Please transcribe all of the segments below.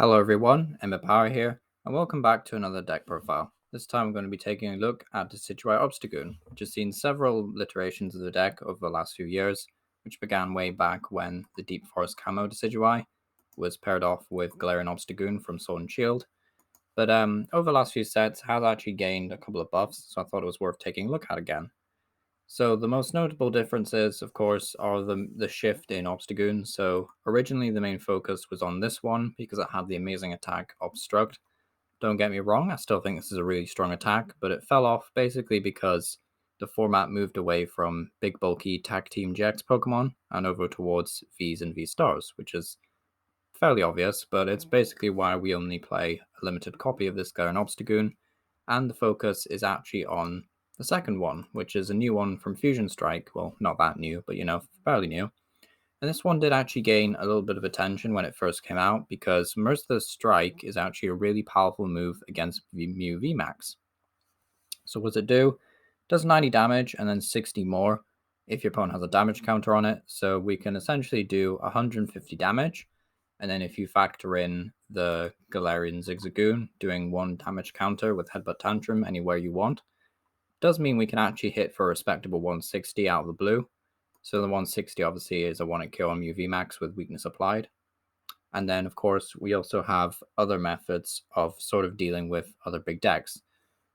Hello everyone, Emma Power here, and welcome back to another deck profile. This time I'm going to be taking a look at Decidueye Obstagoon, which has seen several iterations of the deck over the last few years, which began way back when the Deep Forest Camo Decidueye was paired off with Galarian Obstagoon from Sword and Shield. But over the last few sets, has actually gained a couple of buffs, so I thought it was worth taking a look at again. So the most notable differences, of course, are the shift in Obstagoon. So originally the main focus was on this one because it had the amazing attack Obstruct. Don't get me wrong, I still think this is a really strong attack, but it fell off basically because the format moved away from big bulky tag team GX Pokemon and over towards Vs and V stars, which is fairly obvious, but it's basically why we only play a limited copy of this guy in Obstagoon, and the focus is actually on the second one, which is a new one from Fusion Strike. Well, not that new, but fairly new. And this one did actually gain a little bit of attention when it first came out because Merciless Strike is actually a really powerful move against Mew VMAX. So what does it do? It does 90 damage and then 60 more if your opponent has a damage counter on it. So we can essentially do 150 damage. And then if you factor in the Galarian Zigzagoon doing 1 damage counter with Headbutt Tantrum anywhere you want, does mean we can actually hit for a respectable 160 out of the blue. So the 160 obviously is a 1-hit kill on Mew VMAX with weakness applied. And then, of course, we also have other methods of sort of dealing with other big decks.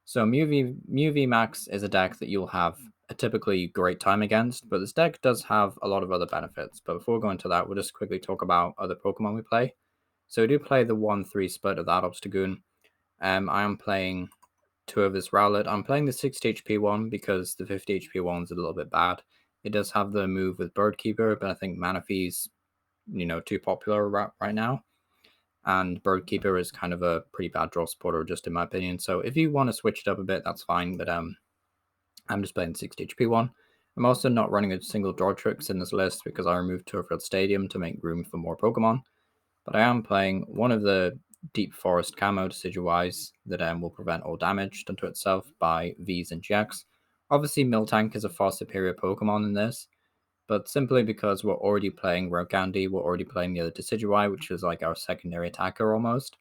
So Mew VMAX is a deck that you'll have a typically great time against, but this deck does have a lot of other benefits. But before going to that, we'll just quickly talk about other Pokemon we play. So we do play the 1-3 split of that Obstagoon. I am playing 2 of this Rowlet. I'm playing the 60 HP one because the 50 HP one's a little bit bad. It does have the move with Bird Keeper, but I think Manaphy's, too popular right now. And Bird Keeper is kind of a pretty bad draw supporter, just in my opinion. So if you want to switch it up a bit, that's fine. But I'm just playing the 60 HP one. I'm also not running a single draw tricks in this list because I removed Turffield Stadium to make room for more Pokemon. But I am playing one of the Deep Forest Camo Decidueyes that will prevent all damage done to itself by Vs and GX. Obviously, Miltank is a far superior Pokemon in this, but simply because we're already playing Rokandy, we're already playing the other Decidueye, which is like our secondary attacker almost.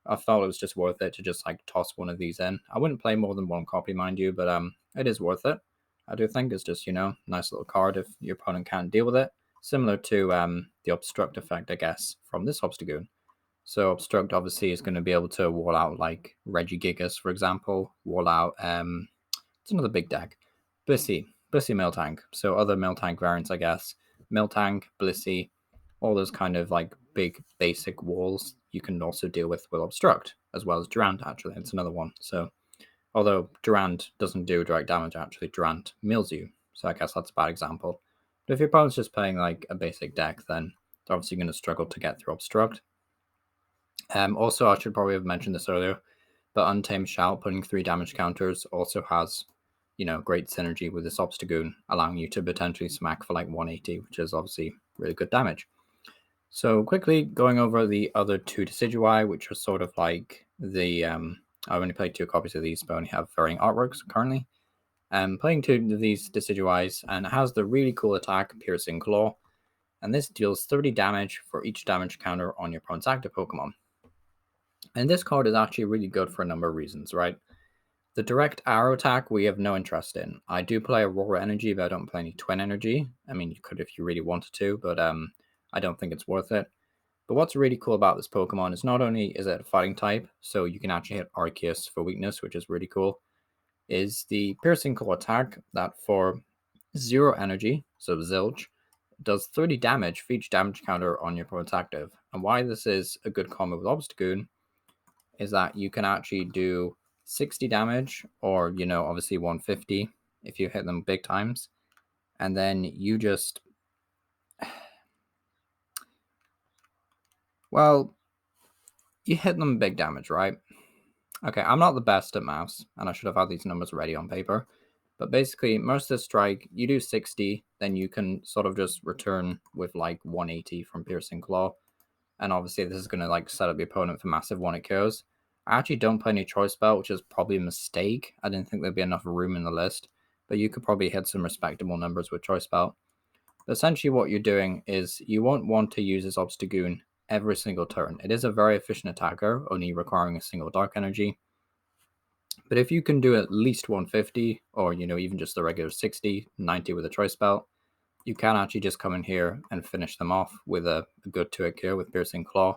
I thought it was just worth it to just like toss one of these in. I wouldn't play more than one copy, mind you, but it is worth it. I do think it's just, nice little card if your opponent can't deal with it. Similar to the Obstruct effect, I guess, from this Obstagoon. So Obstruct obviously is going to be able to wall out like Regigigas, for example, wall out, it's another big deck, Blissey Miltank. So other Miltank variants, I guess. Miltank, Blissey, all those kind of like big basic walls you can also deal with Obstruct, as well as Durant, actually. It's another one. So although Durant doesn't do direct damage, actually, Durant mills you. So I guess that's a bad example. But if your opponent's just playing like a basic deck, then they're obviously going to struggle to get through Obstruct. Also, I should probably have mentioned this earlier, but Untamed Shout putting 3 damage counters also has, great synergy with this Obstagoon, allowing you to potentially smack for like 180, which is obviously really good damage. So quickly going over the other 2 Decidueye, which are sort of like the I've only played 2 copies of these, but I only have varying artworks currently. Playing 2 of these Decidueyes, and it has the really cool attack Piercing Claw, and this deals 30 damage for each damage counter on your opponent's active Pokemon. And this card is actually really good for a number of reasons, right? The direct arrow attack we have no interest in. I do play Aurora Energy, but I don't play any Twin Energy. I mean, you could if you really wanted to, but I don't think it's worth it. But what's really cool about this Pokemon is not only is it a fighting type, so you can actually hit Arceus for weakness, which is really cool, is the Piercing Claw attack that for 0 energy, so Zilch, does 30 damage for each damage counter on your opponent's active. And why this is a good combo with Obstagoon is that you can actually do 60 damage or, obviously 150 if you hit them big times. And then you just, well, you hit them big damage, right? Okay, I'm not the best at maths, and I should have had these numbers ready on paper. But basically, Merciless Strike, you do 60, then you can sort of just return with like 180 from Piercing Claw. And obviously, this is going to like set up your opponent for massive 1-hit kills. I actually don't play any Choice Belt, which is probably a mistake. I didn't think there'd be enough room in the list, but you could probably hit some respectable numbers with Choice Belt. But essentially what you're doing is you won't want to use this Obstagoon every single turn. It is a very efficient attacker, only requiring a single dark energy. But if you can do at least 150, or even just the regular 60, 90 with a choice belt, you can actually just come in here and finish them off with a good 2-hit KO with Piercing Claw.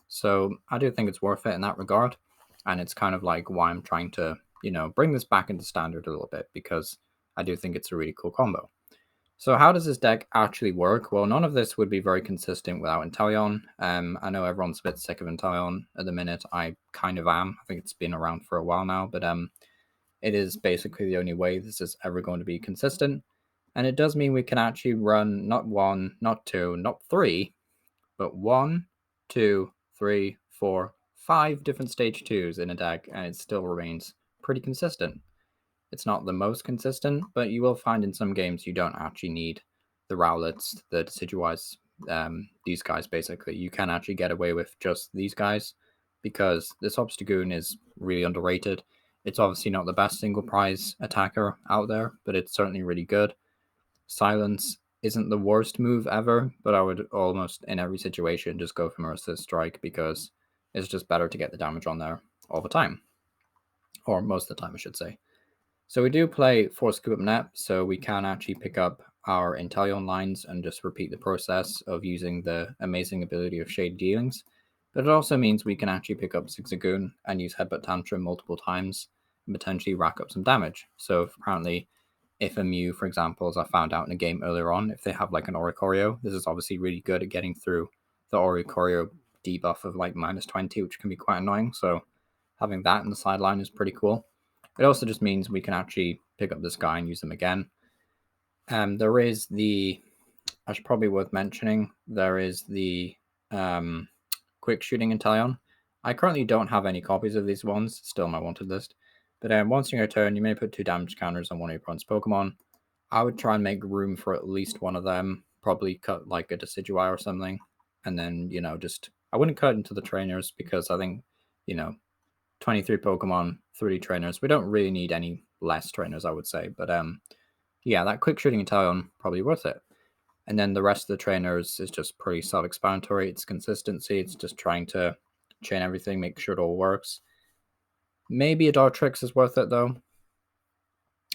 So I do think it's worth it in that regard, and it's kind of like why I'm trying to bring this back into standard a little bit, because I do think it's a really cool combo. So how does this deck actually work? Well, none of this would be very consistent without Inteleon. I know everyone's a bit sick of Inteleon at the minute. I kind of am. I think it's been around for a while now, but it is basically the only way this is ever going to be consistent. And it does mean we can actually run not 1, not 2, not 3, but 1, 2, 3, 4, 5 different stage 2s in a deck, and it still remains pretty consistent. It's not the most consistent, but you will find in some games you don't actually need the Rowlets, the Decidueyes, these guys basically. You can actually get away with just these guys, because this Obstagoon is really underrated. It's obviously not the best single prize attacker out there, but it's certainly really good. Silence isn't the worst move ever, but I would almost in every situation just go for Merciless Strike, because it's just better to get the damage on there all the time. Or most of the time, I should say. So we do play 4 Scoop Up Net, so we can actually pick up our Inteleon lines and just repeat the process of using the amazing ability of Shade Dealings. But it also means we can actually pick up Hisigoon and use Headbutt Tantrum multiple times and potentially rack up some damage. So apparently, if a Mew, for example, as I found out in a game earlier on, if they have like an Oricorio, this is obviously really good at getting through the Oricorio debuff of like -20, which can be quite annoying. So having that in the sideline is pretty cool. It also just means we can actually pick up this guy and use them again. There is the, I should probably worth mentioning, there is the Quick Shooting Inteleon. I currently don't have any copies of these ones, still on my wanted list. But once in your turn, you may put 2 damage counters on one of your opponent's Pokemon. I would try and make room for at least one of them, probably cut like a Decidueye or something. And then, just, I wouldn't cut into the trainers, because I think, 23 Pokemon, 30 trainers. We don't really need any less trainers, I would say. But yeah, that Quick Shooting Inteleon, probably worth it. And then the rest of the trainers is just pretty self-explanatory. It's consistency. It's just trying to chain everything, make sure it all works. Maybe a Dartrix is worth it, though.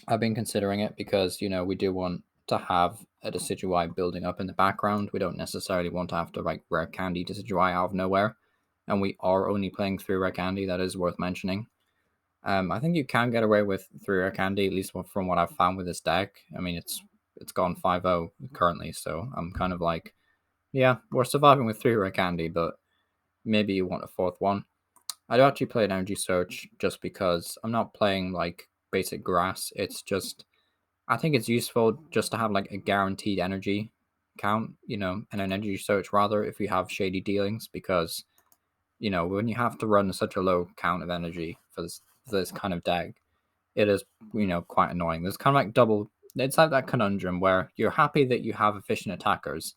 I've been considering it because, we do want to have a Decidueye building up in the background. We don't necessarily want to have to like rare candy Decidueye out of nowhere. And we are only playing 3 rare candy. That is worth mentioning. I think you can get away with 3 rare candy, at least from what I've found with this deck. I mean, it's gone 5-0 currently, so I'm kind of like, yeah, we're surviving with 3 rare candy, but maybe you want a 4th one. I do actually play an Energy Search just because I'm not playing like basic grass. It's just, I think it's useful just to have like a guaranteed energy count, and an Energy Search rather if you have Shady Dealings, because when you have to run such a low count of energy for this kind of deck, it is, quite annoying. There's kind of like double, it's like that conundrum where you're happy that you have efficient attackers,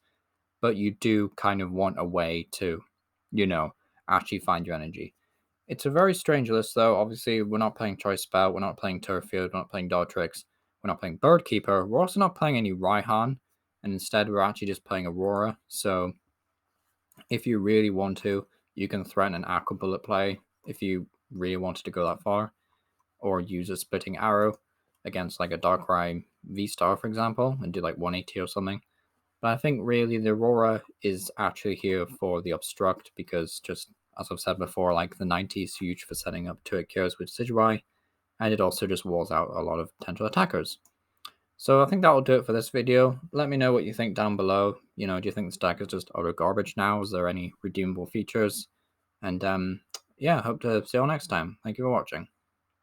but you do kind of want a way to, actually find your energy. It's a very strange list, though. Obviously, we're not playing Choice Spout, we're not playing Turffield, we're not playing Dartrix, we're not playing Birdkeeper, we're also not playing any Raihan, and instead we're actually just playing Aurora. So if you really want to, you can threaten an Aqua Bullet play if you really wanted to go that far, or use a Splitting Arrow against like a Darkrai V-Star, for example, and do like 180 or something. But I think really the Aurora is actually here for the Obstruct, because just as I've said before, like the 90 is huge for setting up 2-hit KOs with Decidueye, and it also just walls out a lot of potential attackers. So I think that will do it for this video. Let me know what you think down below. Do you think this deck is just utter garbage now? Is there any redeemable features? And yeah, hope to see you all next time. Thank you for watching.